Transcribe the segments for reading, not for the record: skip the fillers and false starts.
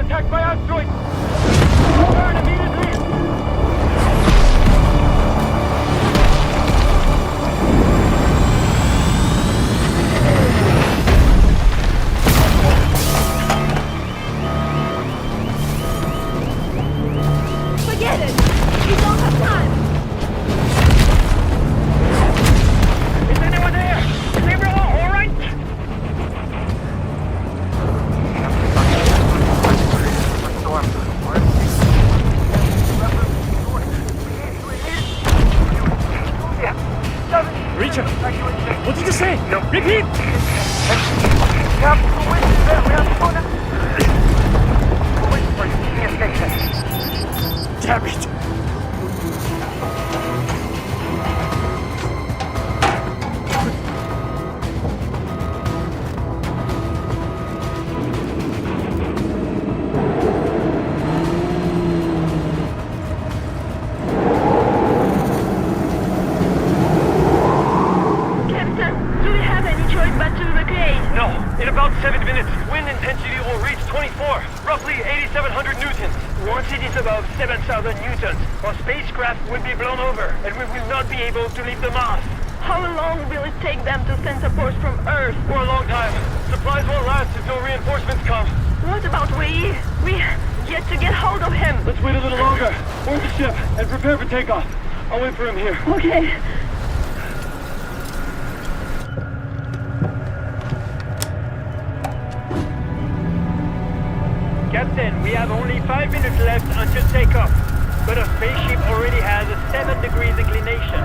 attacked by asteroids! Turn immediately! Forget it! We don't have time! Is anyone there? Is everyone alright? Richard, what did you say? Repeat! Damn it! Captain, do we have any choice but to evacuate? No. In about 7 minutes, wind intensity will reach 24, roughly 8,700 newtons. Once it is above 7,000 newtons, our spacecraft will be blown over, and we will not be able to leave the Mars. How long will it take them to send supports from Earth? For a long time. Supplies won't last until reinforcements come. What about Wei? We yet to get hold of him. Let's wait a little longer. Board the ship and prepare for takeoff. I'll wait for him here. Okay. Captain, we have only 5 minutes left until takeoff, but our spaceship already has a 7 degrees inclination.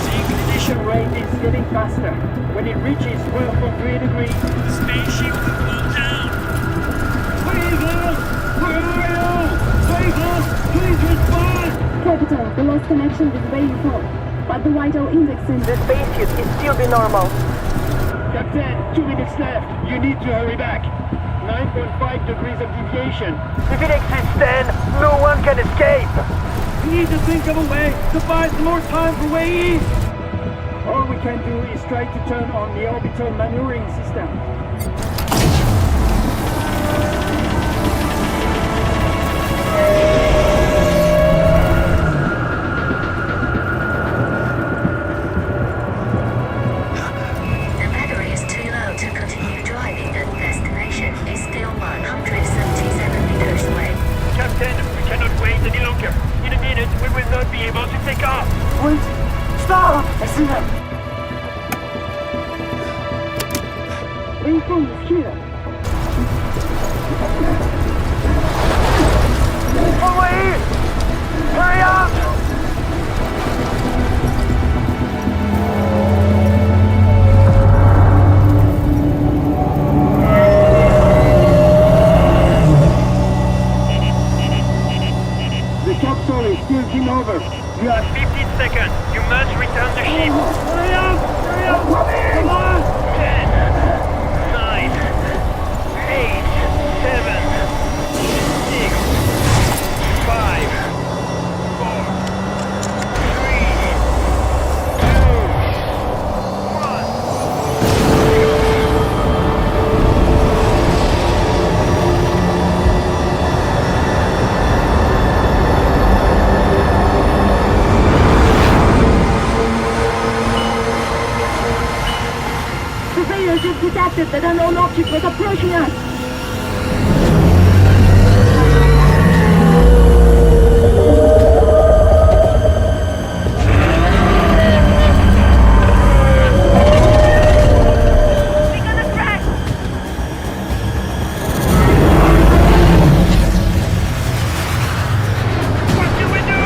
The inclination rate is getting faster. When it reaches 12.3 degrees, the spaceship will slow down. Please respond! Capital, we lost connection with Wei, but the vital index in The spaceship is still be normal. Captain, 2 minutes left. You need to hurry back. 9.5 degrees of deviation. If it exists then, no one can escape. We need to think of a way to buy some more time for Wei. All we can do is try to turn on the orbital maneuvering system. The battery is too low to continue driving and destination is still 177 meters away. Captain, we cannot wait any longer. In a minute, we will not be able to take off. Wait! Stop! I see them! Wei Feng is here. Wei! Hurry up! The capsule is tilting over. You have 15 seconds. You must return the ship. Hurry up! Hurry up! Come on! 10, 9, 8, 7, 6, 5, 4, 3, 2, 1. Surveillance has detected that an unknown object was approaching us. We're gonna crash! What do we do?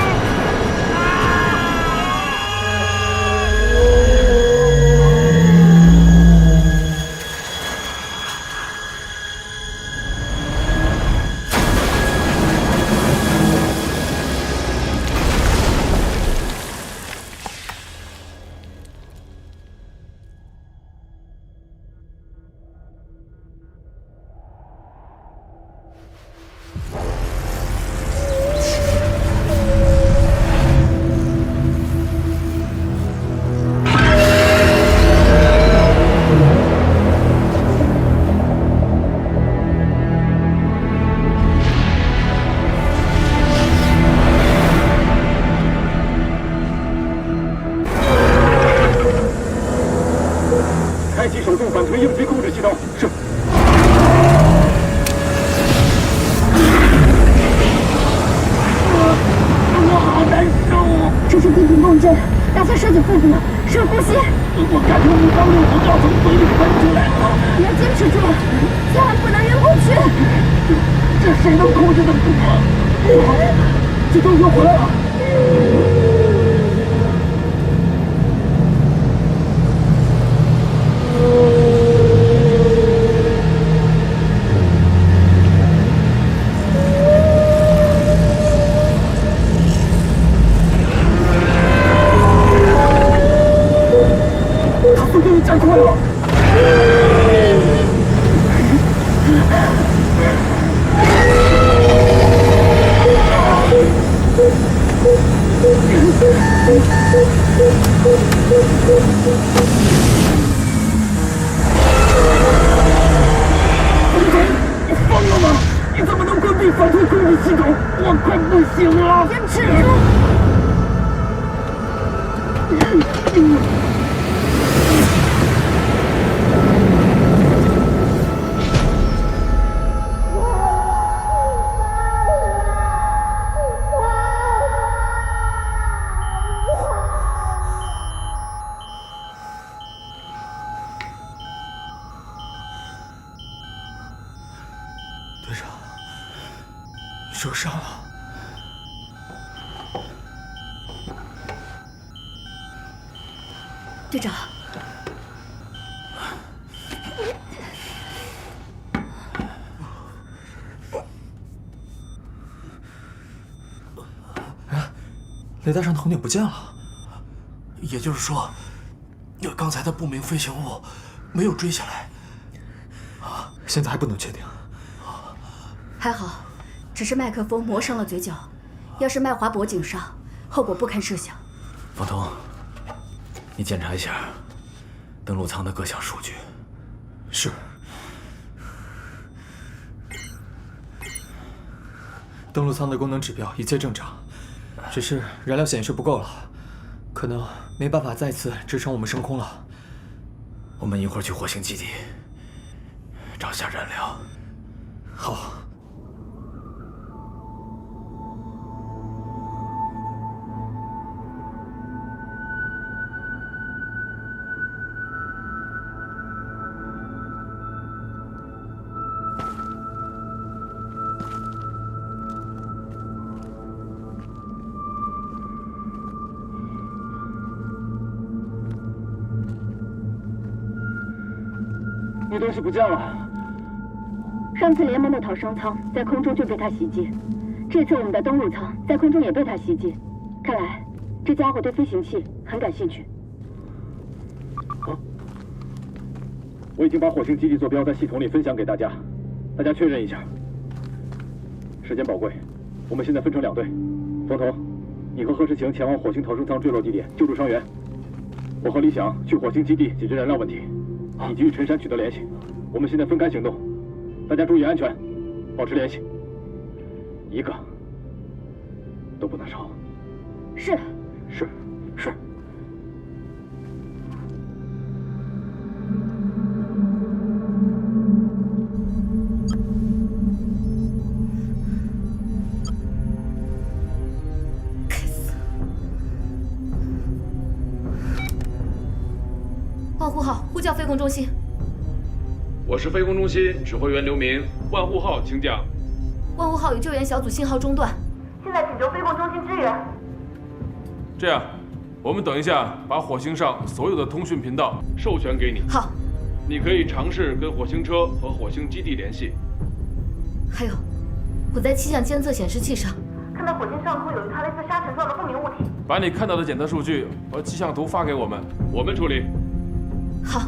水系统。是。我好难受。这是地平共振，大家收紧腹部，深呼吸。我感觉5方6股要从嘴里喷出来了。你要坚持住，千万不能晕过去。这谁能控制得住啊？这都又回来了。他速度加快了。你疯了吗？你怎么能关闭反推攻击系统？我快不行了！坚持住。队长，你受伤了。队长，雷达上头顶不见了，也就是说，刚才的不明飞行物没有追下来。现在还不能确定。还好，只是麦克风磨伤了嘴角，要是麦划脖颈上，后果不堪设想。方彤，你检查一下登陆舱的各项数据。是。登陆舱的功能指标一切正常，只是燃料显示不够了，可能没办法再次支撑我们升空了。我们一会儿去火星基地找下燃料。好。你东西不见了。上次联盟的逃生舱在空中就被他袭击，这次我们的登陆舱在空中也被他袭击，看来这家伙对飞行器很感兴趣。我已经把火星基地坐标在系统里分享给大家，大家确认一下。时间宝贵，我们现在分成2队，冯彤，你和何世晴前往火星逃生舱坠落地点救助伤员，我和李想去火星基地解决燃料问题，以及与陈山取得联系。我们现在分开行动，大家注意安全，保持联系，一个都不能少。是。是。万户号，呼叫飞控中心。我是飞控中心指挥员刘明，万户号，请讲。万户号与救援小组信号中断，现在请求飞控中心支援。这样，我们等一下把火星上所有的通讯频道授权给你。好。你可以尝试跟火星车和火星基地联系。还有，我在气象监测显示器上看到火星上空有一团类似沙尘状的不明物体。把你看到的检测数据和气象图发给我们，我们处理。好。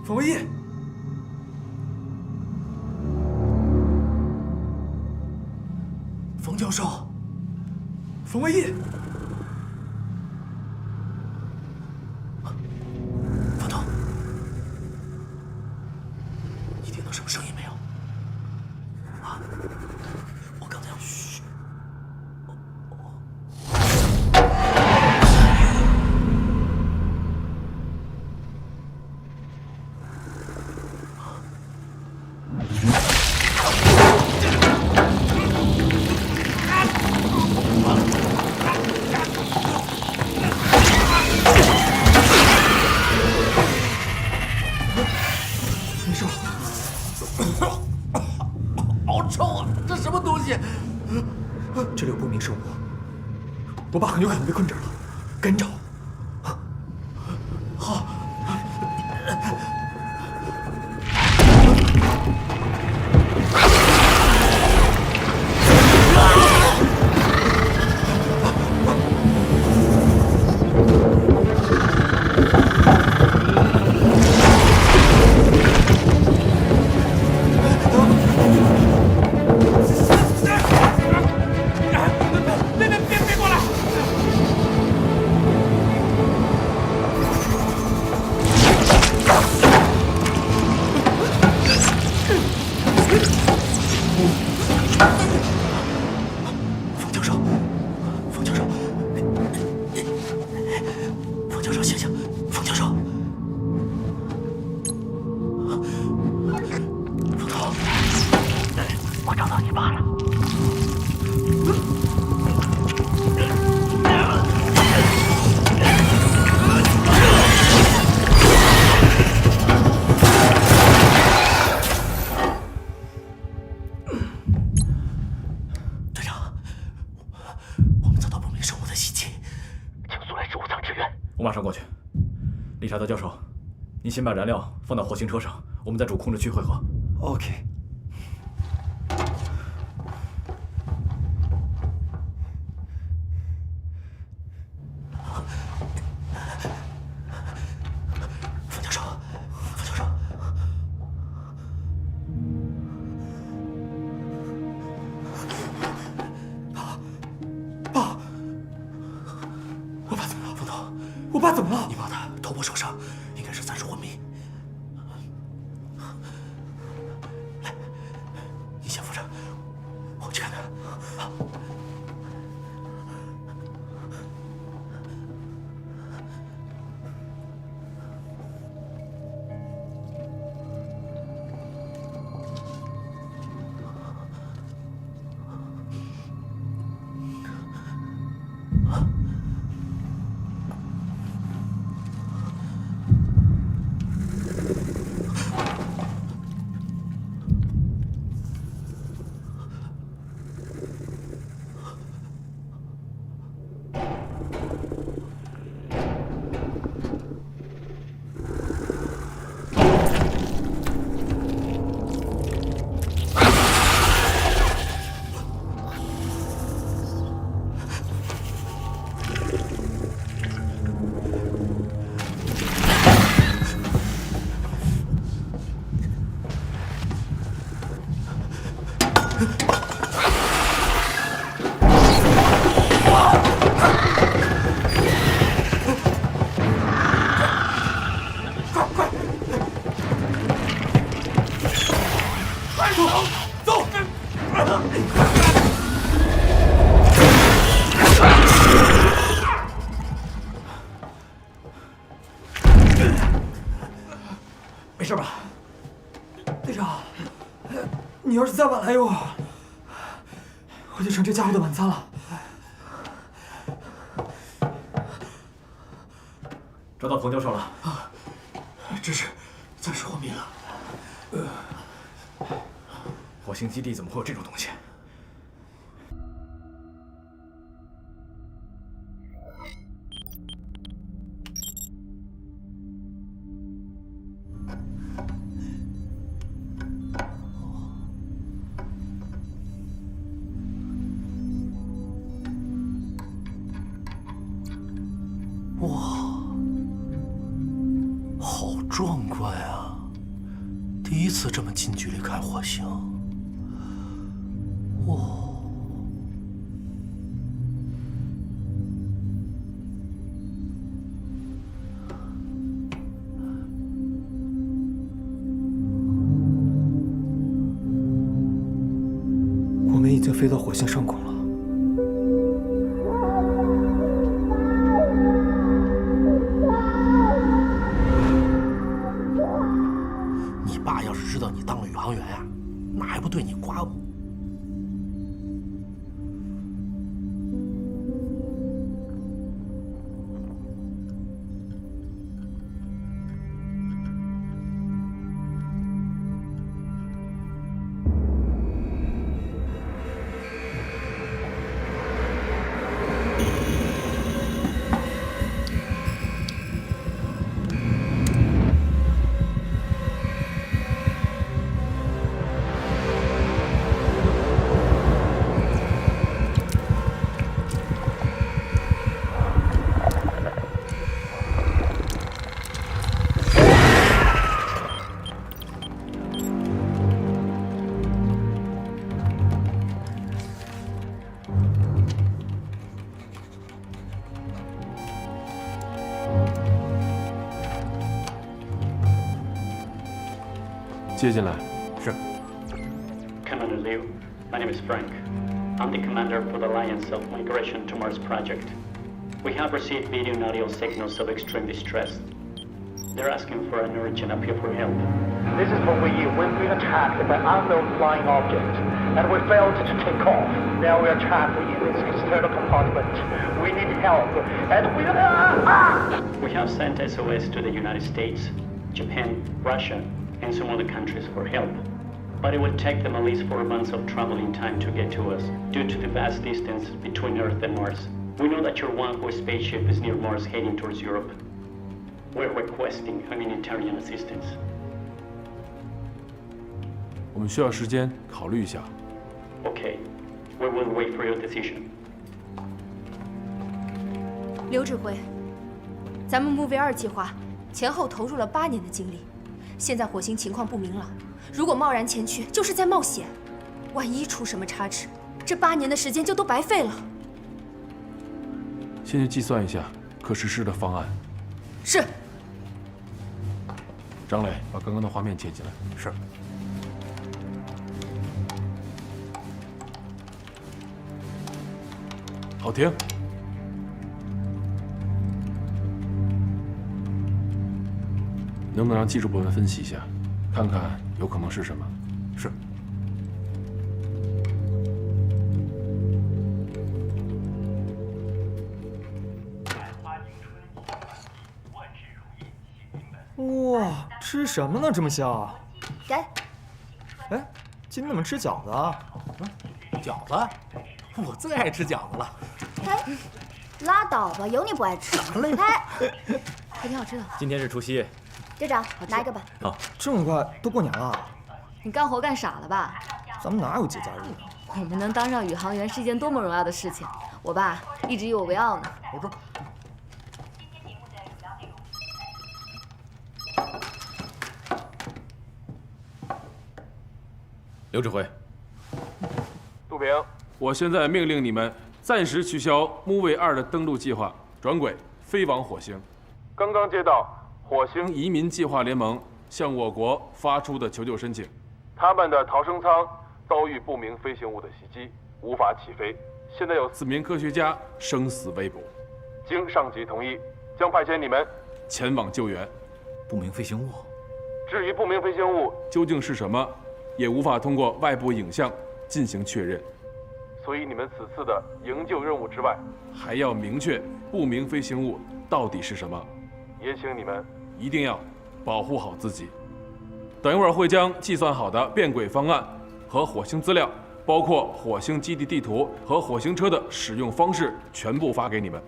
冯文义，冯教授，冯文义，我爸很有可能被困这儿了，赶紧找。好。我马上过去。理查德教授，你先把燃料放到火星车上，我们在主控制区汇合。OK。冯教授，冯教授，爸，我爸怎么了？冯导，我爸怎么了？你爸的头部受伤，应该是暂时昏迷。来，你先扶着，我去看看。没事吧，队长？你要是再晚来一会儿，我就成这家伙的晚餐了。找到冯教授了啊，只是暂时昏迷了。火星基地怎么会有这种东西？哇，好壮观啊！第一次这么近距离看火星。哇！我们已经飞到火星上空了。你爸要是知道你当了宇航员呀，那还不对你刮目？接进来。是。 Commander Liu, my name is Frank. I'm the commander for the Alliance of Migration to Mars project. We have received video and audio signals of extreme distress. They're asking for an urgent appeal for help. This is for we've been attacked by unknown flying object, and we failed to take off. Now we are trapped in this external compartment. We need help, and We have sent SOS to the United States, Japan, Russia, and some other countries for help. But it will take them at least 4 months of traveling time to get to us, due to the vast distance between Earth and Mars. We know that your Wanhua spaceship is near Mars heading towards Europe. We're requesting humanitarian assistance. 我们需要时间考虑一下。 Okay, we will wait for your decision. 刘指挥，咱们 Move 2计划前后投入了8年的精力，现在火星情况不明朗，如果贸然前去，就是在冒险。万一出什么差池，这8年的时间就都白费了。先去计算一下可实施的方案。是。张磊，把刚刚的画面切进来。是。 好停。能不能让技术部门分析一下，看看有可能是什么？是。哇，吃什么呢？这么香！给。哎，今天怎么吃饺子啊？饺子？我最爱吃饺子了。哎，拉倒吧，有你不爱吃。哎，还挺好吃的。今天是除夕，队长，拿一个吧。好，这么快都过年了？你干活干傻了吧？咱们哪有节假日呢？我们能当上宇航员是一件多么荣耀的事情，我爸一直以我为傲呢。我说。 刘指挥，杜平，我现在命令你们暂时取消木卫2的登陆计划，转轨飞往火星。刚刚接到火星移民计划联盟向我国发出的求救申请，他们的逃生舱遭遇不明飞行物的袭击，无法起飞。现在有4名科学家生死未卜，经上级同意，将派遣你们前往救援。不明飞行物？至于不明飞行物究竟是什么？ 也无法通过外部影像进行确认，所以你们此次的营救任务之外，还要明确不明飞行物到底是什么。也请你们一定要保护好自己。等一会儿会将计算好的变轨方案和火星资料，包括火星基地地图和火星车的使用方式，全部发给你们。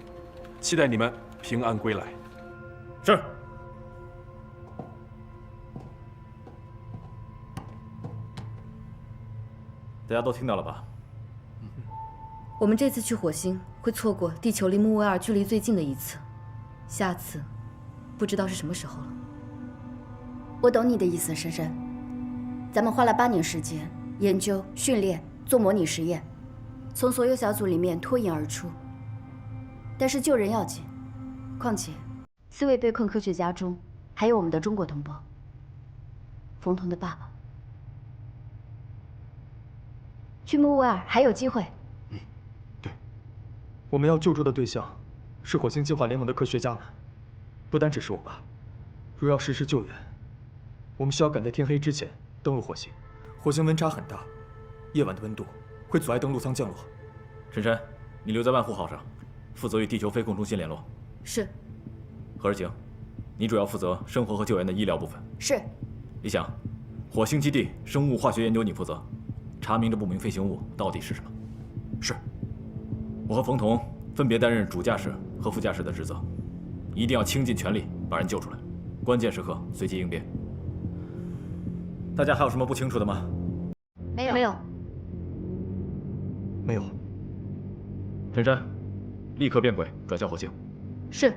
期待你们平安归来。是。 大家都听到了吧？我们这次去火星会错过地球离木卫2距离最近的一次，下次不知道是什么时候了。我懂你的意思，珊珊。咱们花了8年时间研究、训练、做模拟实验，从所有小组里面脱颖而出。但是救人要紧，况且4位被困科学家中还有我们的中国同胞，冯童的爸爸。 去木卫2还有机会。对，我们要救助的对象是火星计划联盟的科学家们，不单只是我爸。若要实施救援，我们需要赶在天黑之前登陆火星。火星温差很大，夜晚的温度会阻碍登陆舱降落。珊珊，你留在万户号上，负责与地球飞控中心联络。是。何日晴，你主要负责生活和救援的医疗部分。是。李想，火星基地生物化学研究你负责。 查明这不明飞行物到底是什么？是。我和冯童分别担任主驾驶和副驾驶的职责，一定要倾尽全力把人救出来，关键时刻随机应变。大家还有什么不清楚的吗？没有。没有。没有。珊珊，立刻变轨转向火星。是。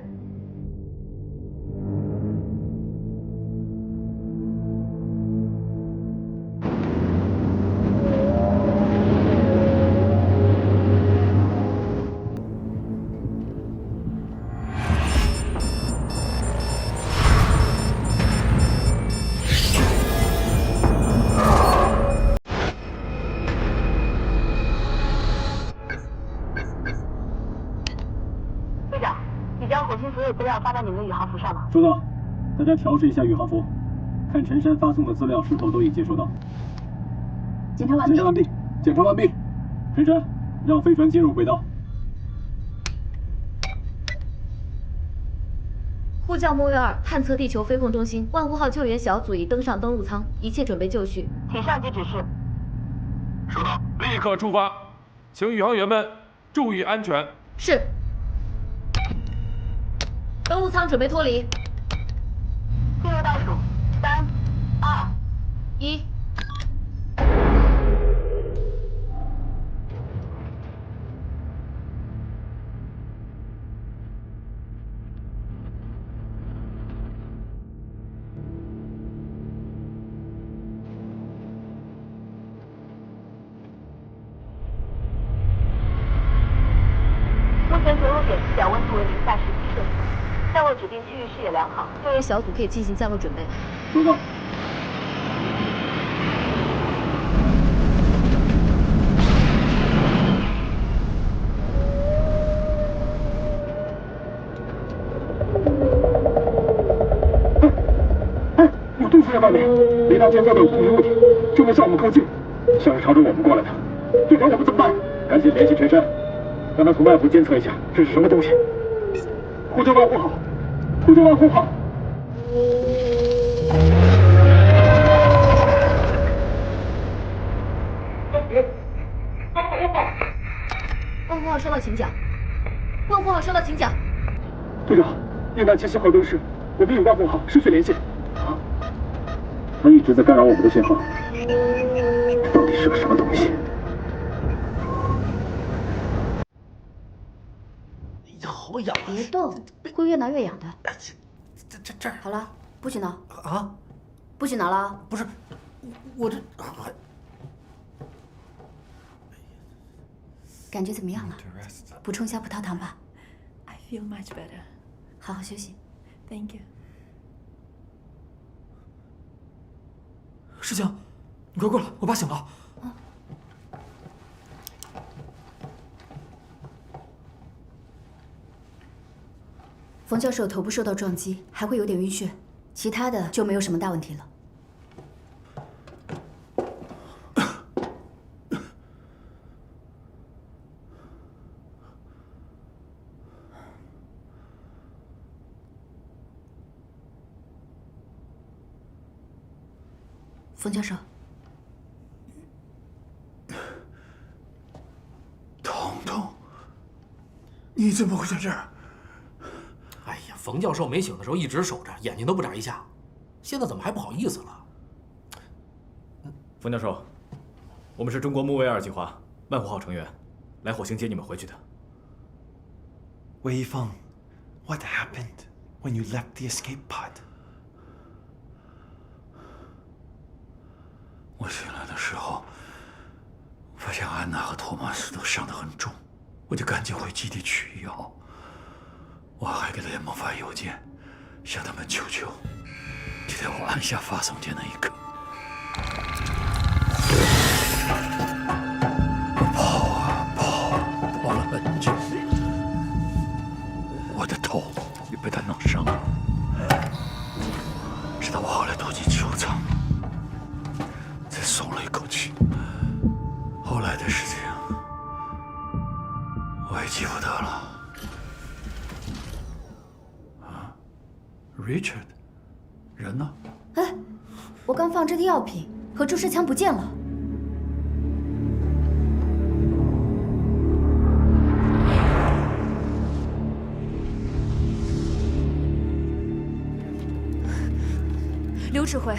资料发到你们的宇航服上了。收到，大家调试一下宇航服，看陈山发送的资料是否都已接收到。检查完毕。检查完毕。陈山，让飞船进入轨道。呼叫木卫2探测地球飞控中心，万户号救援小组已登上登陆舱，一切准备就绪，请上级指示。收到，立刻出发，请宇航员们注意安全。是。登陆舱准备脱离。进入倒数，3、2、1。目前着陆点角温度为零下17摄氏度，降落指定区域视野良好，救援小组可以进行降落准备。收到。有东西在外面，雷达监测到有不明物体，正在向我们靠近，像是朝着我们过来的。队长，我们怎么办？赶紧联系陈山，让他从外部监测一下这是什么东西。呼叫万户号，呼叫万户号。万户号收到请讲。万户号收到请讲。队长，应答7信号灯时，我们与万户号失去联系。他一直在干扰我们的信号，这到底是个什么东西？好痒！别动，会越挠越痒的。这儿好了，不许挠啊！不许挠了啊！不是，我这感觉怎么样了？补充下葡萄糖吧。 I feel much better. 好好休息。Thank you. 世强，你快过来，我爸醒了。冯教授头部受到撞击，还会有点晕眩，其他的就没有什么大问题了。冯教授，彤彤，你怎么会在这儿？哎呀，冯教授没醒的时候一直守着，眼睛都不眨一下，现在怎么还不好意思了？冯教授，我们是中国木卫2计划万户号成员，来火星接你们回去的。魏一峰 ，What happened when you left the escape pod？我醒来的时候，发现安娜和托马斯都伤得很重，我就赶紧回基地取药。我还给联盟发邮件，向他们求救。就在我按下发送键那一刻，我跑啊跑，跑了很久，我的头也被他弄伤了。直到我后来躲进机务舱。才松了一口气。后来的事情我也记不得了。啊 ，Richard， 人呢？哎，我刚放置的药品和注射枪不见了。刘指挥。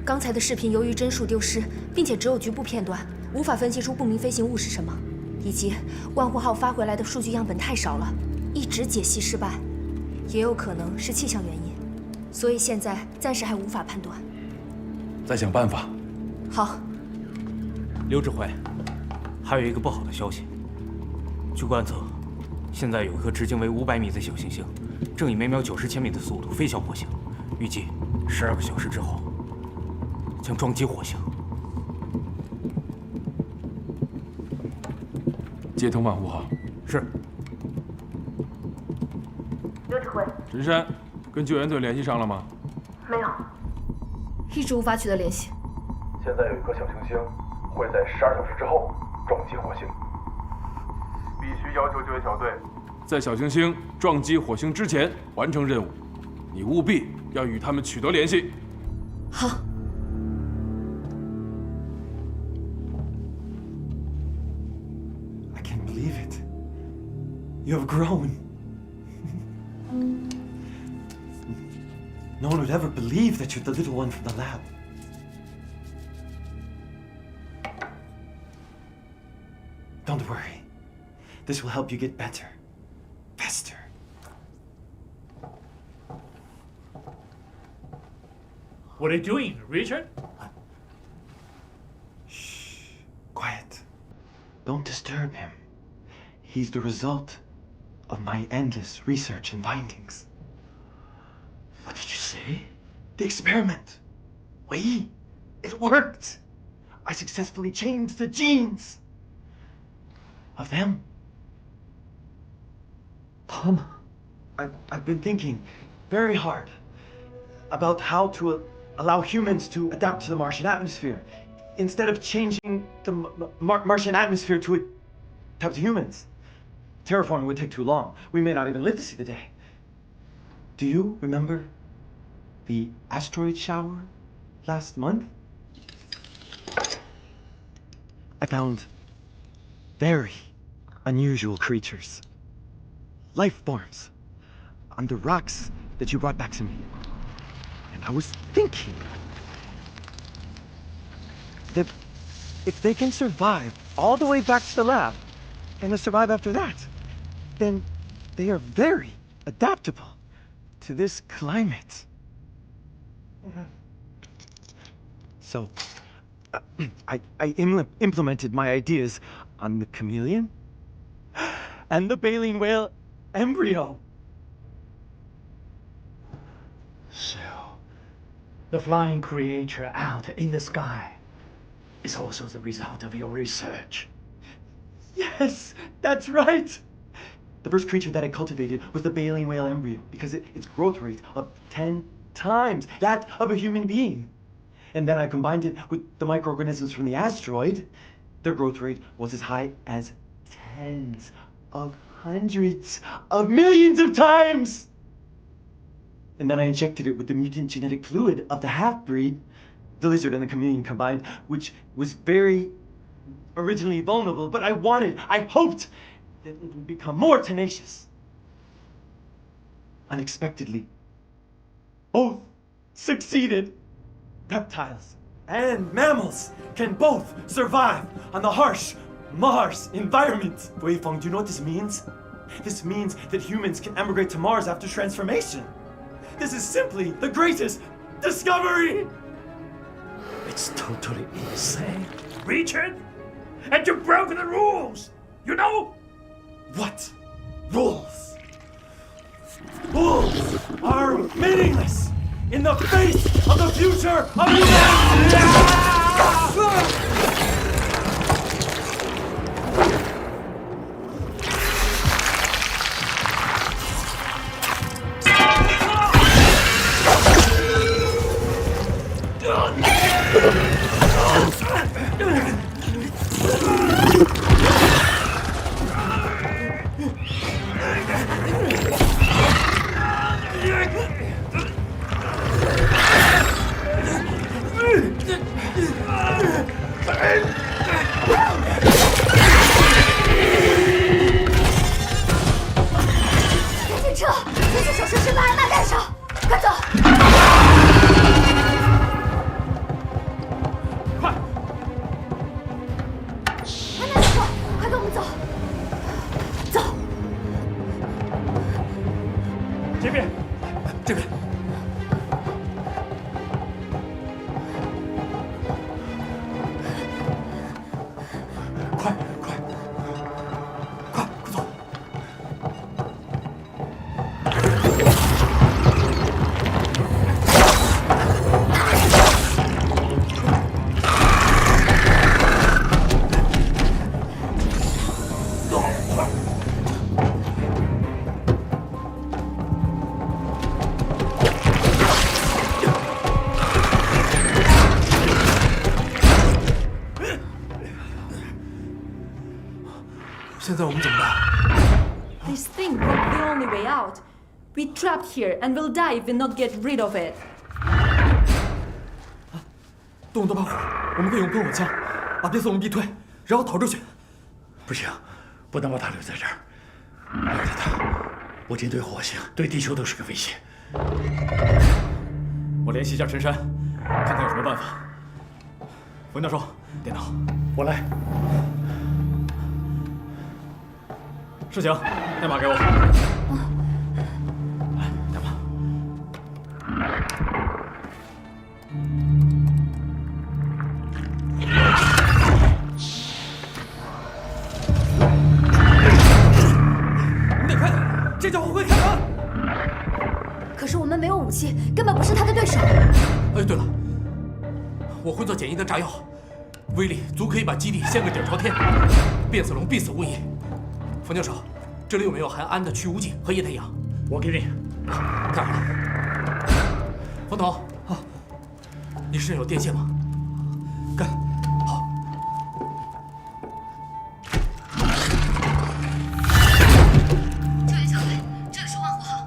刚才的视频由于帧数丢失，并且只有局部片段，无法分析出不明飞行物是什么，以及万户号发回来的数据样本太少了，一直解析失败，也有可能是气象原因，所以现在暂时还无法判断。再想办法。好。刘指挥，还有一个不好的消息，据观测，现在有一颗直径为500米的小行星，正以每秒90千米的速度飞向火星，预计12个小时之后。将撞击火星。接通万户号。是。刘指挥，神山，跟救援队联系上了吗？没有。一直无法取得联系。现在有一颗小行星会在12小时之后撞击火星，必须要求救援小队在小行星撞击火星之前完成任务。你务必要与他们取得联系。好。I can't believe it. You have grown. No one would ever believe that you're the little one from the lab. Don't worry. This will help you get better. Faster. What are you doing, Richard? Shh. Quiet. Don't disturb him. He's the result of my endless research and findings. What did you say? The experiment. It worked. I successfully changed the genes of them. Tom? I've been thinking very hard about how to allow humans to adapt to the Martian atmosphere instead of changing the Martian atmosphere to adapt to humans. Terraforming would take too long. We may not even live to see the day. Do you remember the asteroid shower last month? I found very unusual creatures, life forms, on the rocks that you brought back to me. And I was thinking that if they can survive all the way back to the lab and to survive after that, then they are very adaptable to this climate. So, I implemented my ideas on the chameleon and the baleen whale embryo. So, the flying creature out in the sky is also the result of your research. Yes, that's right. The first creature that I cultivated was the baleen whale embryo because its growth rate of 10 times that of a human being. And then I combined it with the microorganisms from the asteroid. Their growth rate was as high as tens of hundreds of millions of times. And then I injected it with the mutant genetic fluid of the half-breed, the lizard and the chameleon combined, which was very originally vulnerable, but I hoped that it would become more tenacious. Unexpectedly, both succeeded. Reptiles and mammals can both survive on the harsh Mars environment. Wei Feng, do you know what this means? This means that humans can emigrate to Mars after transformation. This is simply the greatest discovery! It's totally insane, Richard! And you broke the rules! You know? What rules? Rules are meaningless in the face of the future of humanity! 《在我们怎么办 This thing broke the only way out. We trapped here and will die if we not get rid of it. 动动把火，我们可以用喷火枪把变色龙逼退，然后逃出去。不行，不能把他留在这儿。有了他，我舰队火星对地球都是个威胁。我联系一下陈山，看看有什么办法。冯教授，电脑，我来。世情，代码给我。来，代码。你得快点，这家伙会开门。可是我们没有武器，根本不是他的对手。哎，对了，我会做简易的炸药，威力足可以把基地掀个底朝天，变色龙必死无疑。冯教授，这里有没有含氨的去污剂和液态氧？我给你。太好了。冯总，啊，你身上有电线吗？干，好。救援小队，这里是万湖号。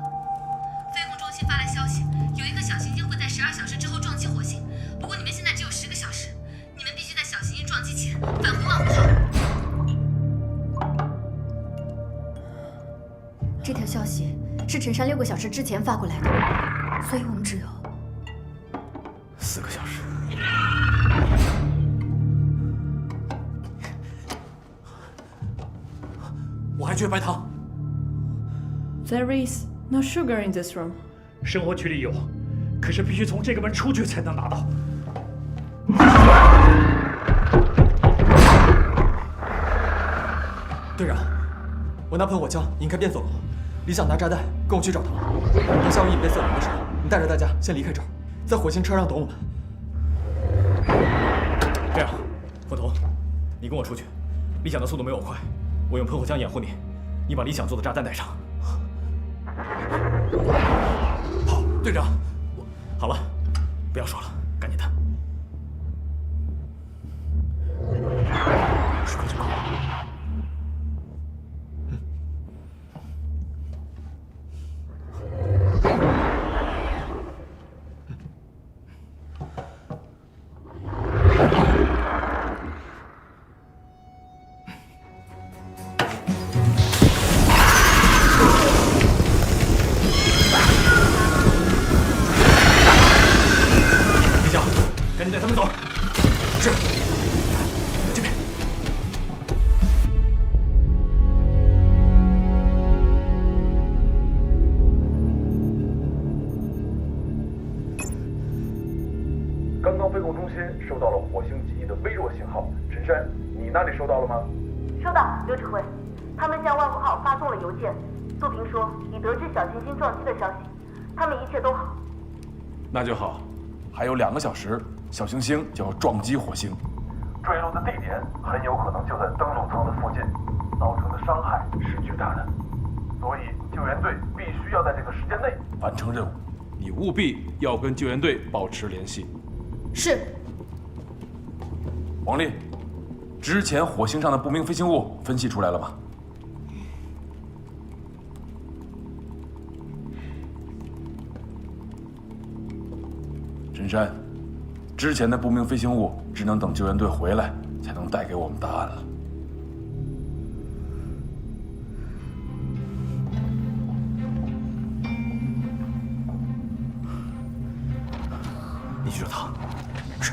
飞控中心发来消息，有一个小行星会在12小时之后撞击火星。不过你们现在只有10个小时，你们必须在小行星撞击前返回万湖号。这条消息是陈山6个小时之前发过来的，所以我们只有4个小时。我还缺白糖。There is no sugar in this room. 生活区里有，可是必须从这个门出去才能拿到。队长，我拿喷火枪引开变色龙，李想拿炸弹跟我去找他。等下午引变色龙的时候，你带着大家先离开这儿，在火星车上等我们。这样，冯彤，你跟我出去。李想的速度没我快，我用喷火枪掩护你，你把李想做的炸弹带上。好，队长。好了，不要说了，赶紧的。10块就够了。赶紧带他们走。是。这边。刚刚飞控中心收到了火星基地的微弱信号，陈山，你那里收到了吗？收到，刘指挥。他们向万湖号发送了邮件，杜平说已得知小行星撞击的消息，他们一切都好。那就好。还有2个小时，小行星就要撞击火星，坠落的地点很有可能就在登陆舱的附近，造成的伤害是巨大的，所以救援队必须要在这个时间内完成任务。你务必要跟救援队保持联系。是。王丽，之前火星上的不明飞行物分析出来了吗？陈山，之前的不明飞行物只能等救援队回来才能带给我们答案了。你去找他。是。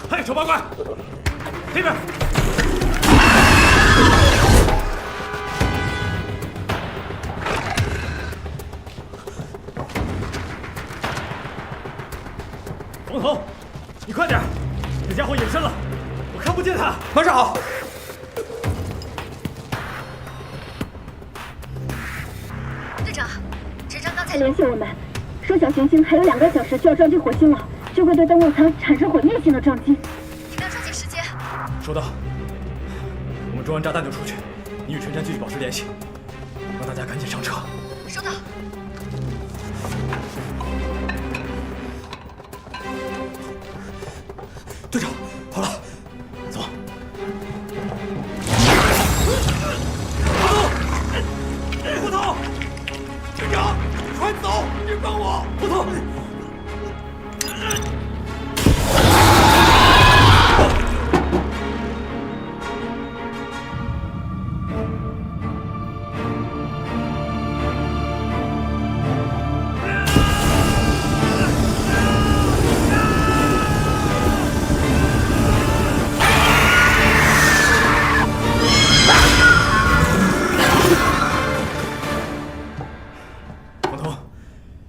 嘿，丑八怪，这边！冯头，你快点！这家伙隐身了，我看不见他。马上好。队长，陈长刚才联系我们，说小行星还有2个小时就要撞击火星了，就会对登陆舱产生毁灭性的撞击。你们要抓紧时间。收到。我们装完炸弹就出去，你与陈山继续保持联系，让大家赶紧上车。收到。队长，好了，走。胡头，队长，快走！别帮我，胡头。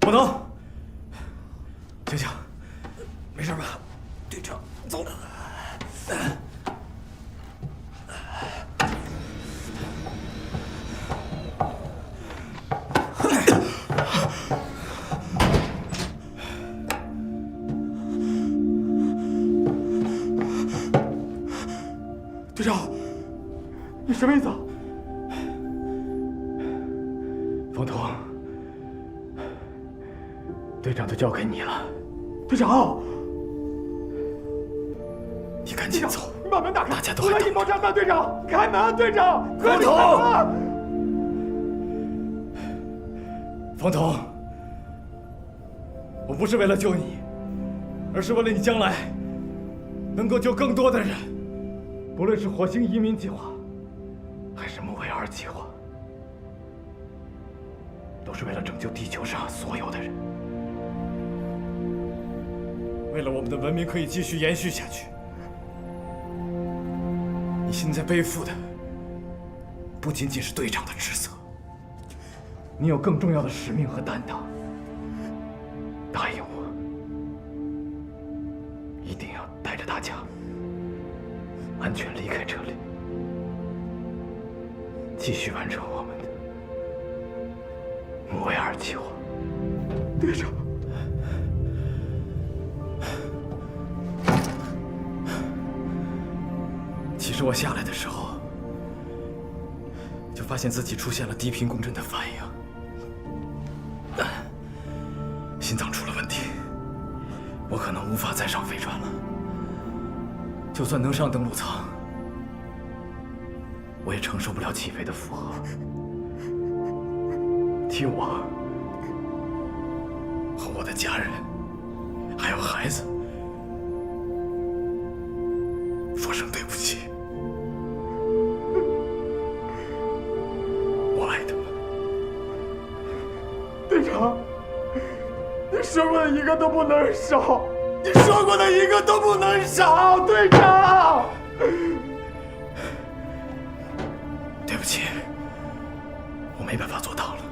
冯头，醒醒，没事吧？队长，走。队长，你什么意思啊？冯头。队长就交给你了，队长，你赶紧走，把门打开，大家都还等。爆炸弹，队长，开门，队长，冯头，冯头，我不是为了救你，而是为了你将来能够救更多的人，不论是火星移民计划，还是木卫二计划，都是为了拯救地球上所有的人。为了我们的文明可以继续延续下去，你现在背负的不仅仅是队长的职责，你有更重要的使命和担当。答应我，一定要带着大家安全离开这里，继续完成我们的木卫二计划。队长。其实我下来的时候，就发现自己出现了低频共振的反应，心脏出了问题，我可能无法再上飞船了。就算能上登陆舱，我也承受不了起飞的负荷。替我和我的家人，还有孩子，说声对不起。我爱他们。队长，你说过的一个都不能少，你说过的一个都不能少，队长。对不起，我没办法做到了。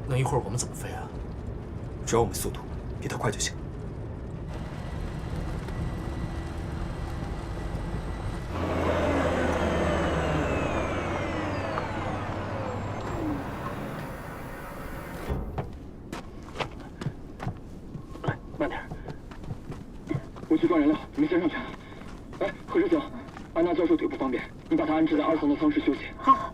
那一会儿我们怎么飞啊？只要我们速度比他快就行。来，慢点。我去装燃料，你们先上去。哎，何志行，安娜教授腿不方便，你把她安置在2层的舱室休息。好。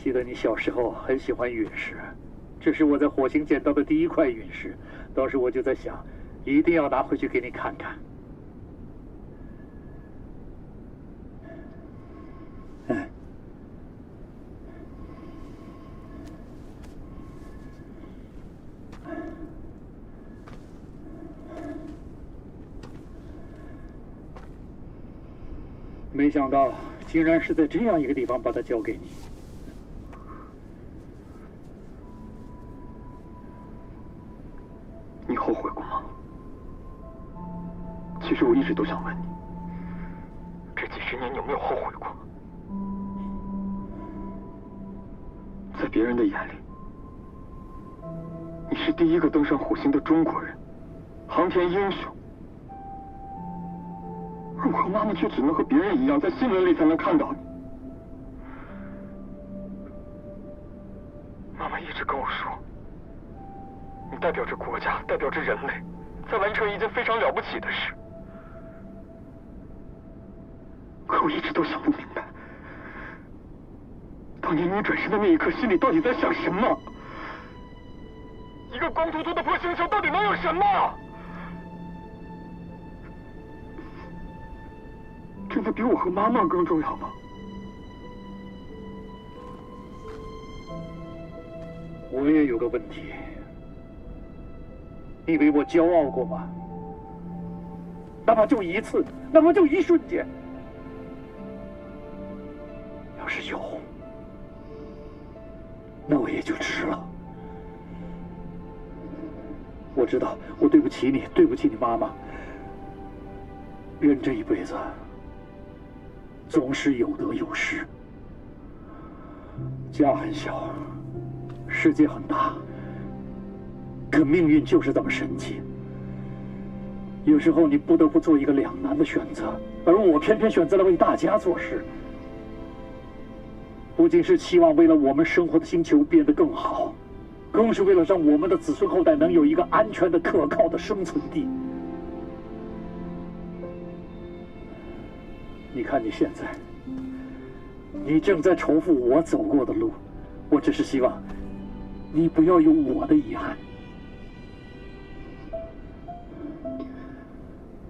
记得你小时候很喜欢陨石，这是我在火星捡到的第一块陨石，当时我就在想，一定要拿回去给你看看。没想到竟然是在这样一个地方把它交给你。你后悔过吗？其实我一直都想问你，这几10年你有没有后悔过？在别人的眼里，你是第一个登上火星的中国人，航天英雄。而我和妈妈却只能和别人一样，在新闻里才能看到你。妈妈一直跟我说，你代表着国家，代表着人类，在完成一件非常了不起的事。可我一直都想不明白，当年你转身的那一刻，心里到底在想什么？一个光秃秃的破星球到底能有什么？真的比我和妈妈更重要吗？我也有个问题，你为我骄傲过吗？哪怕就一次，哪怕就一瞬间。要是有，那我也就值了。我知道我对不起你，对不起你妈妈。人这一辈子总是有得有失，家很小，世界很大，可命运就是这么神奇。有时候你不得不做一个两难的选择，而我偏偏选择了为大家做事，不仅是期望为了我们生活的星球变得更好，更是为了让我们的子孙后代能有一个安全的、可靠的生存地。你看你现在，你正在重复我走过的路，我只是希望你不要有我的遗憾。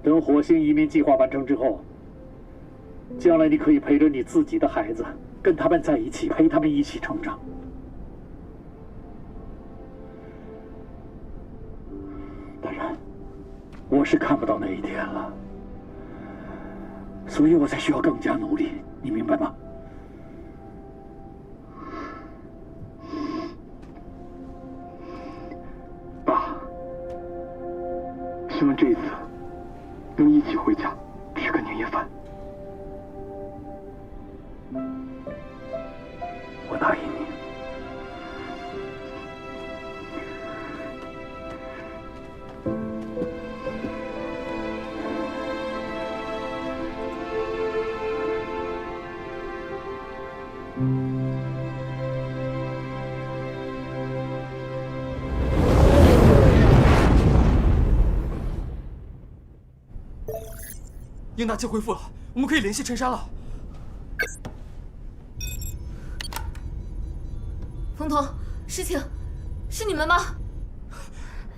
等火星移民计划完成之后，将来你可以陪着你自己的孩子，跟他们在一起，陪他们一起成长。当然，我是看不到那一天了，所以我才需要更加努力，你明白吗？爸，希望这一次能一起回家吃个年夜饭。我答应你。英达机恢复了，我们可以联系陈山了。冯童，事情是你们吗？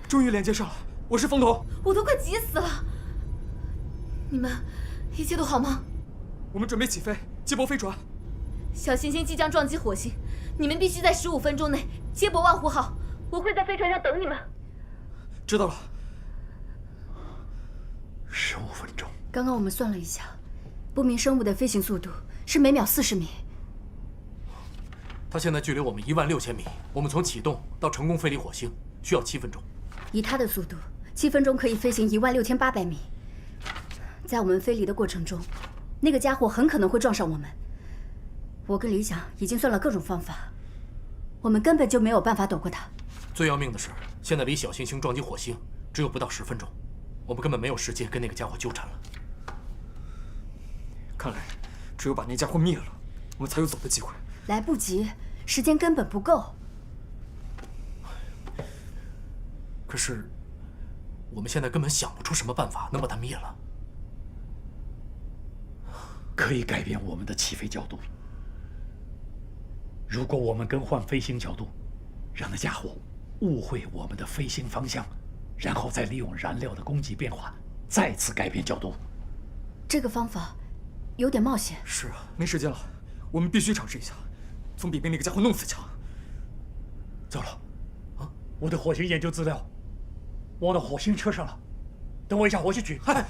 终于连接上了，我是冯童。我都快急死了。你们一切都好吗？我们准备起飞，接驳飞船。小行星即将撞击火星，你们必须在15分钟内接驳万湖号。我会在飞船上等你们。知道了。15分钟。刚刚我们算了一下，不明生物的飞行速度是每秒40米。它现在距离我们16000米，我们从启动到成功飞离火星需要7分钟。以它的速度，7分钟可以飞行16800米。在我们飞离的过程中，那个家伙很可能会撞上我们。我跟李想已经算了各种方法，我们根本就没有办法躲过它。最要命的是，现在离小行星撞击火星只有不到10分钟，我们根本没有时间跟那个家伙纠缠了。看来，只有把那家伙灭了，我们才有走的机会。来不及，时间根本不够。可是，我们现在根本想不出什么办法能把它灭了。可以改变我们的起飞角度。如果我们更换飞行角度，让那家伙误会我们的飞行方向，然后再利用燃料的供给变化，再次改变角度。这个方法有点冒险。是啊，没时间了，我们必须尝试一下，总比被那个家伙弄死强。糟了，我的火星研究资料忘到火星车上了，等我一下回去取。嗨，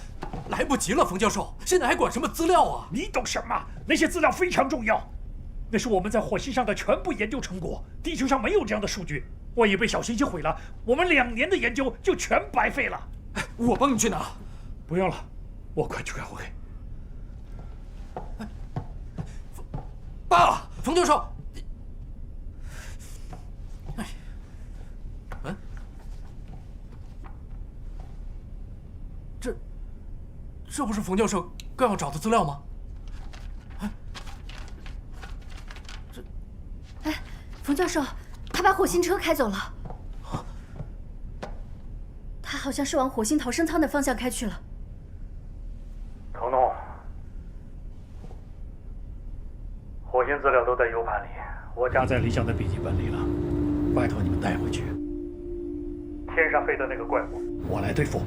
来不及了，冯教授，现在还管什么资料啊？你懂什么？那些资料非常重要，那是我们在火星上的全部研究成果，地球上没有这样的数据。万一被小行星毁了，我们2年的研究就全白费了。我帮你去拿。不用了，我快去开会。爸，冯教授，这不是冯教授刚要找的资料吗？冯教授，他把火星车开走了。他好像是往火星逃生舱的方向开去了。彤彤，火星资料都在 U 盘里，我夹在李想的笔记本里了，拜托你们带回去。天上飞的那个怪物，我来对付。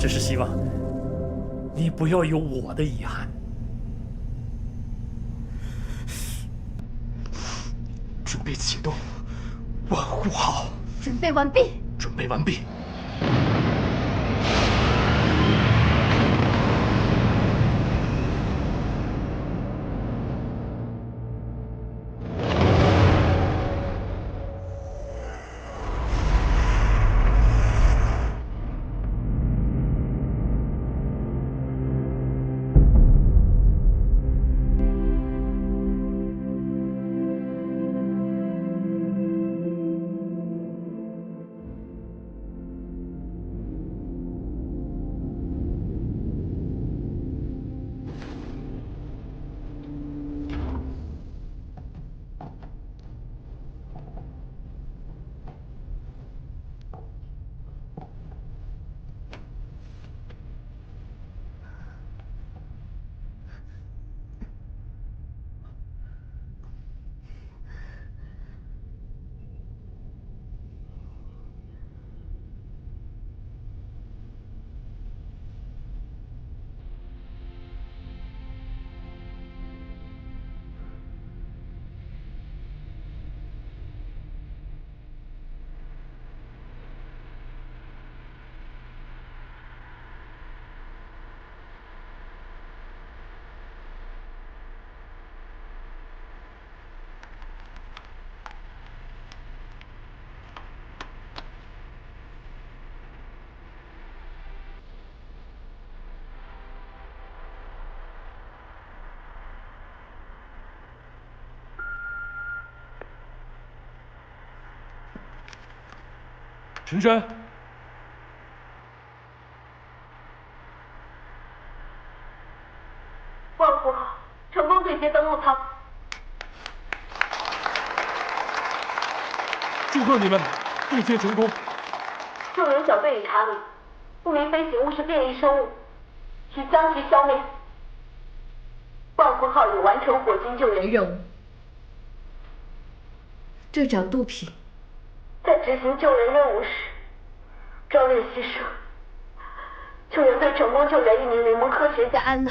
只是希望你不要有我的遗憾。准备启动，万户号。准备完毕。准备完毕。陈山，万户号成功对接登陆舱。祝贺你们对接成功。救援小队已查明，不明飞行物是变异生物，已将其消灭。万户号已完成火星救援任务。队长杜皮。在执行救援任务时，壮烈牺牲，救援队成功救援一名联盟科学家安娜。